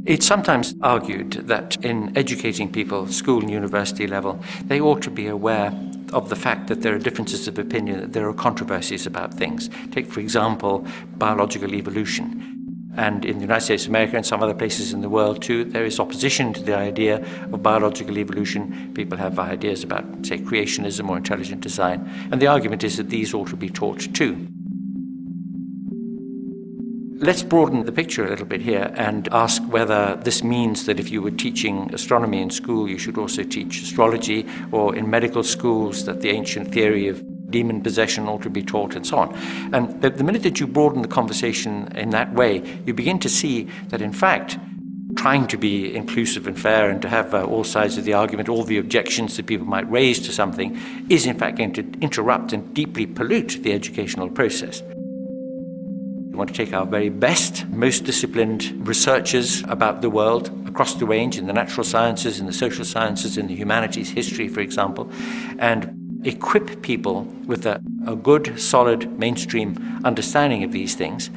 It's sometimes argued that in educating people, school and university level, they ought to be aware of the fact that there are differences of opinion, that there are controversies about things. Take, for example, biological evolution. And in the United States of America and some other places in the world too, there is opposition to the idea of biological evolution. People have ideas about, say, creationism or intelligent design. And the argument is that these ought to be taught too. Let's broaden the picture a little bit here and ask whether this means that if you were teaching astronomy in school, you should also teach astrology, or in medical schools that the ancient theory of demon possession ought to be taught, and so on. And the minute that you broaden the conversation in that way, you begin to see that, in fact, trying to be inclusive and fair and to have all sides of the argument, all the objections that people might raise to something, is in fact going to interrupt and deeply pollute the educational process. We want to take our very best, most disciplined researchers about the world, across the range, in the natural sciences, in the social sciences, in the humanities, history, for example, and equip people with a good, solid, mainstream understanding of these things.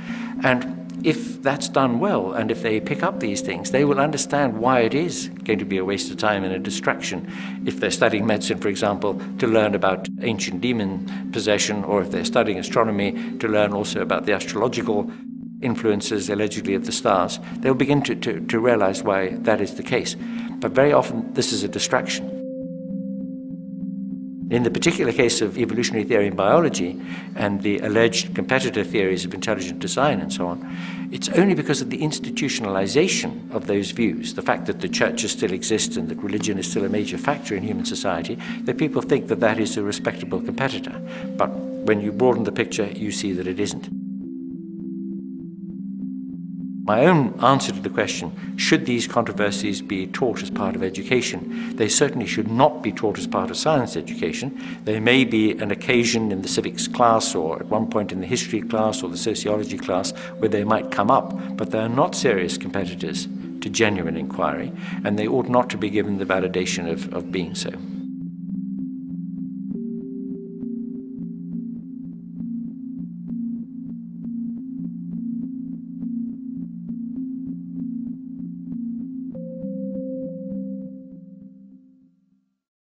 And if that's done well, and if they pick up these things, they will understand why it is going to be a waste of time and a distraction if they're studying medicine, for example, to learn about ancient demon possession, or if they're studying astronomy, to learn also about the astrological influences, allegedly, of the stars. They'll begin to realize why that is the case. But very often, this is a distraction. In the particular case of evolutionary theory and biology and the alleged competitor theories of intelligent design and so on, it's only because of the institutionalization of those views, the fact that the churches still exist and that religion is still a major factor in human society, that people think that that is a respectable competitor. But when you broaden the picture, you see that it isn't. My own answer to the question, should these controversies be taught as part of education? They certainly should not be taught as part of science education. They may be an occasion in the civics class, or at one point in the history class or the sociology class, where they might come up, but they are not serious competitors to genuine inquiry, and they ought not to be given the validation of being so.